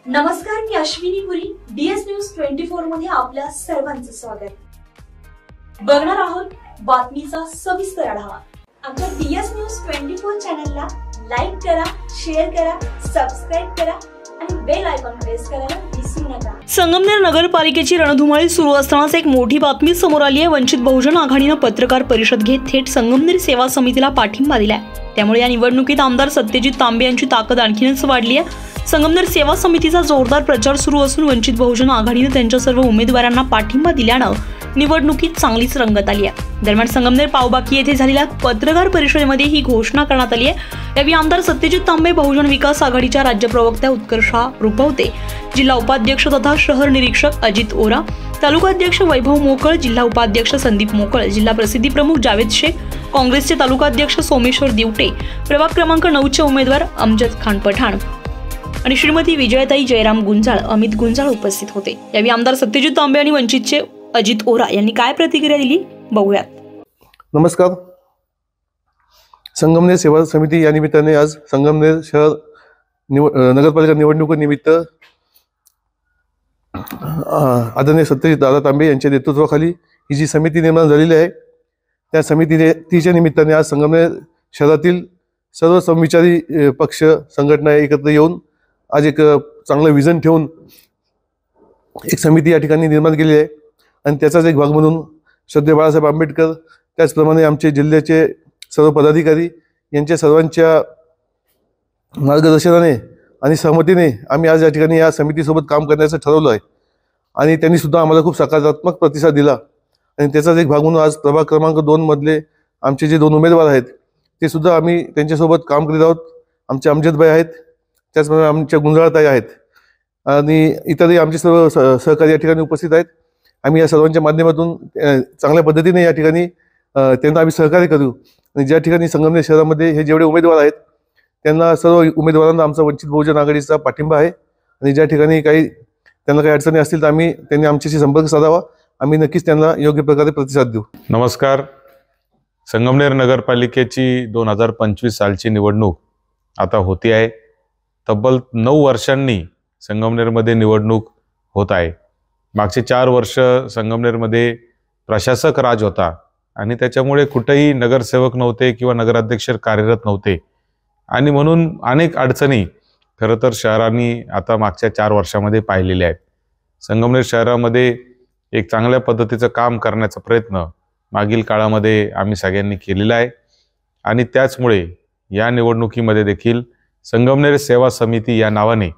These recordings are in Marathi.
नमस्कार, मी अश्विनी पुरी. DS न्यूज 24 मध्ये आपल्या सर्वांचं स्वागत. बघणार आहोत बातमीचा सविस्तर आढावा. आमच्या DS न्यूज 24 चॅनलला लाईक करा, शेअर करा, सबस्क्राइब करा आणि बेल आयकॉन प्रेस करायला विसरू नका. संगमनेर नगरपालिकेची रणधुमाळी सुरू असतानाच एक मोठी बातमी समोर आली आहे. वंचित बहुजन आघाडीने पत्रकार परिषद घेत थेट संगमनेर सेवा समितीला पाठिंबा दिलाय. त्यामुळे या निवडणुकीत आमदार सत्यजित तांबे यांची ताकद आणखीनच वाढली आहे. संगमनेर सेवा समितीचा जोरदार प्रचार सुरू असून वंचित बहुजन आघाडीने त्यांच्या सर्व उमेदवारांना पाठिंबा दिल्यानं निवडणुकीत चांगलीच रंगत आली आहे. दरम्यान संगमनेर पावबाकी येथे झालेल्या पत्रकार परिषदेमध्ये ही घोषणा करण्यात आली आहे. यावेळी आमदार सत्यजित तांबे, बहुजन विकास आघाडीच्या राज्य प्रवक्त्या उत्कर्षा रुपवते, जिल्हा उपाध्यक्ष तथा शहर निरीक्षक अजित ओरा, तालुकाध्यक्ष वैभव मोकळ, जिल्हा उपाध्यक्ष संदीप मोकळ, जिल्हा प्रसिद्धी प्रमुख जावेद शेख, काँग्रेसचे तालुकाध्यक्ष सोमेश्वर दिवटे, प्रभाग क्रमांक 9चे उमेदवार अमजद खान पठाण आणि श्रीमती विजयताई जयराम गुंजाळ, अमित गुंजाळ उपस्थित होते. यावेळी आमदार सत्यजित तांबे आणि वंचितचे अजित ओरा यांनी काय प्रतिक्रिया दिली बघूयात. नमस्कार. संगमनेर सेवा समिती या निमित्ताने आज संगमनेर शहर नगरपालिका निवडणुकीनिमित्त आदरणीय सत्यजित दादा तांबे यांच्या नेतृत्वाखाली ही जी समिती निर्माण झालेली आहे, त्या समितीच्या निमित्ताने आज संगमनेर शहरातील सर्व समविचारी पक्ष संघटना एकत्र येऊन आज एक चांगलं विजन ठेवून एक समिती या ठिकाणी निर्माण केली आहे. आणि त्याचाच एक भाग म्हणून श्रद्धेय बाळासाहेब आंबेडकर, त्याचप्रमाणे आमचे जिल्ह्याचे सर्व पदाधिकारी यांच्या सर्वांच्या मार्गदर्शनाने आणि सहमतीने आम्ही आज या ठिकाणी या समितीसोबत काम करण्याचं ठरवलं आहे. आणि त्यांनी सुद्धा आम्हाला खूप सकारात्मक प्रतिसाद दिला. आणि त्याचाच एक भाग म्हणून आज प्रभाग क्रमांक 2 मधले आमचे जे 2 उमेदवार आहेत ते सुद्धा आम्ही त्यांच्यासोबत काम करीत आहोत. आमचे अमजदभाई आहेत, त्याचप्रमाणे आमच्या गुंजाळताई आहेत आणि इतरही आमचे सर्व सहकारी या ठिकाणी उपस्थित आहेत. आम्ही या सर्वांच्या माध्यमातून चांगल्या पद्धतीने या ठिकाणी त्यांना आम्ही सहकार्य करू. आणि ज्या ठिकाणी संगमनेर शहरामध्ये हे जेवढे उमेदवार आहेत त्यांना सर्व उमेदवारांना आमचा वंचित बहुजन आघाडीचा पाठिंबा आहे. आणि ज्या ठिकाणी त्यांना काही अडचणी असतील तर त्यांनी आमच्याशी संपर्क साधावा. आम्ही नक्कीच त्यांना योग्य प्रकारे प्रतिसाद देऊ. नमस्कार. संगमनेर नगरपालिकेची 2025 सालची निवडणूक आता होती आहे. तब्बल 9 वर्षांनी संगमनेरमध्ये निवडणूक होत आहे. मागचे 4 वर्ष संगमनेरमध्ये प्रशासक राज होता आणि त्याच्यामुळे कुठेही नगरसेवक नव्हते किंवा नगराध्यक्ष कार्यरत नव्हते आणि म्हणून अनेक अडचणी खरं तर शहरांनी आता मागच्या 4 वर्षामध्ये पाहिलेल्या आहेत. संगमनेर शहरामध्ये एक चांगल्या पद्धतीचं काम करण्याचा प्रयत्न मागील काळामध्ये आम्ही सगळ्यांनी केलेला आहे. आणि त्याचमुळे या निवडणुकीमध्ये देखील संगमनेर सेवा समिती या नावाने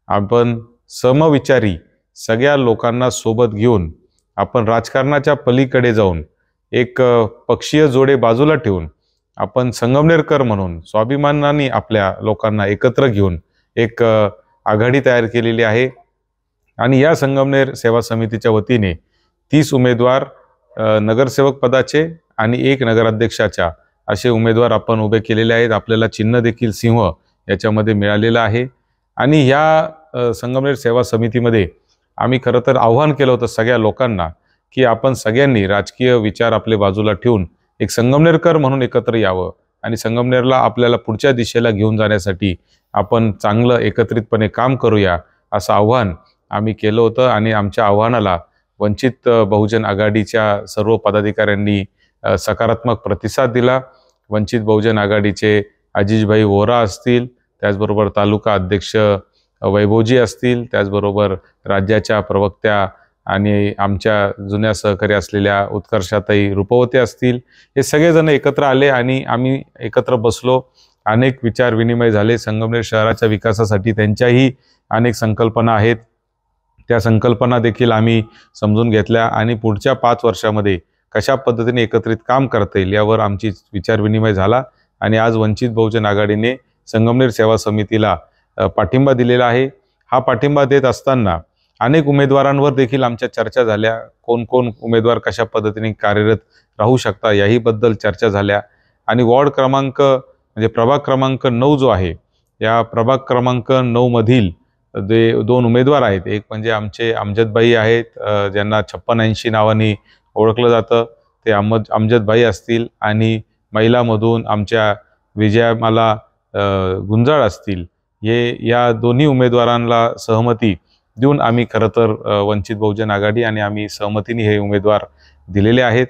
आपण समविचारी सगळ्या लोकांना सोबत घेऊन आपण राजकारणाच्या पलीकडे जाऊन एक पक्षीय जोडे बाजूला ठेवून आपण संगमनेरकर म्हणून स्वाभिमानाने आपल्या लोकांना एकत्र घेऊन एक आघाडी तयार केलेली आहे. आणि या संगमनेर सेवा समितीच्या वतीने 30 उमेदवार नगरसेवक पदाचे आणि 1 नगराध्यक्षाच्या असे उमेदवार आपण उभे केलेले आहेत. आपल्याला चिन्ह देखील सिंह याच्यामध्ये मिळालेलं आहे. आणि ह्या संगमनेर सेवा समितीमध्ये आम्ही खरं तर आव्हान केलं होतं सगळ्या लोकांना की आपण सगळ्यांनी राजकीय विचार आपले बाजूला ठेवून एक संगमनेरकर म्हणून एकत्र यावं आणि संगमनेरला आपल्याला पुढच्या दिशेला घेऊन जाण्यासाठी आपण चांगलं एकत्रितपणे काम करूया असं आव्हान आम्ही केलं होतं. आणि आमच्या आव्हानाला वंचित बहुजन आघाडीच्या सर्व पदाधिकाऱ्यांनी सकारात्मक प्रतिसाद दिला. वंचित बहुजन आघाडीचे अजिजभाई वोरा असतील, त्याचबरोबर तालुका अध्यक्ष वैभवजी असतील, त्याचबरोबर राज्याच्या प्रवक्त्या आणि आमच्या जुन्या सहकारी असलेल्या उत्कर्षाताई रुपवते असतील, हे सगळेजण एकत्र आले आणि आम्ही एकत्र बसलो. अनेक विचार विनिमय झाले. संगमनेर शहराच्या विकासासाठी त्यांच्याही अनेक संकल्पना आहेत, त्या संकल्पना देखील आम्ही समजून घेतल्या आणि पुढच्या 5 वर्षामध्ये कशा पद्धतीने एकत्रित काम करता येईल यावर आमची विचार विनिमय झाला. आणि आज वंचित बहुजन आघाडीने संगमनेर सेवा समितीला पाठिंबा दिलेला आहे. हा पाठिंबा देत असताना अनेक उमेदवारांवर देखील आमच्या चर्चा झाल्या. कोण कोण उमेदवार कशा पद्धतीने कार्यरत राहू शकता याहीबद्दल चर्चा झाल्या. आणि वॉर्ड क्रमांक म्हणजे प्रभाग क्रमांक 9 जो आहे, या प्रभाग क्रमांक 9 मधील जे 2 उमेदवार आहेत, एक म्हणजे आमचे अमजदभाई आहेत, ज्यांना 5680 नावाने ओळखलं जातं, ते अमजदभाई असतील. आणि महिलामधून आमच्या विजयामाला गुंजाळ असतील. या दोन्ही उमेदवारांना सहमती देऊन आम्ही खरं तर वंचित बहुजन आघाडी आणि आम्ही सहमतीने हे उमेदवार दिलेले आहेत.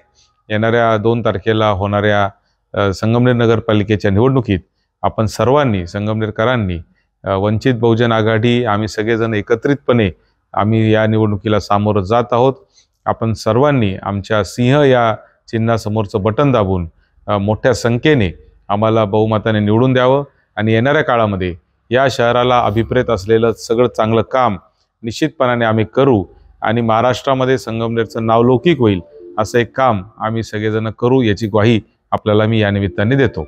येणाऱ्या 2 तारखेला होणाऱ्या संगमनेर नगरपालिकेच्या निवडणुकीत आपण सर्वांनी, संगमनेरकरांनी, वंचित बहुजन आघाडी आम्ही सगळेजण एकत्रितपणे आम्ही या निवडणुकीला सामोरं जात आहोत. आपण सर्वांनी आमच्या सिंह या चिन्हासमोरचं बटन दाबून मोठ्या संख्येने आम्हाला बहुमताने निवडून द्यावं आणि येणाऱ्या काळामध्ये या शहराला अभिप्रेत असलेलं सगळं चांगलं काम निश्चितपणाने आम्ही करू आणि महाराष्ट्रामध्ये संगमनेरचं नाव लौकिक होईल असं एक काम आम्ही सगळेजण करू, याची ग्वाही आपल्याला मी या निमित्ताने देतो.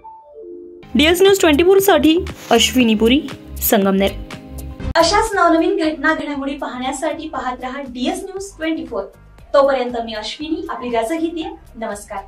DS न्यूज 24 साठी अश्विनी पुरी, संगमनेर. अशाच नवनवीन घडामोडी पाहण्यासाठी पाहत रहा DS न्यूज 24. तोपर्यंत मी अश्विनी आपली रजा घेते. नमस्कार.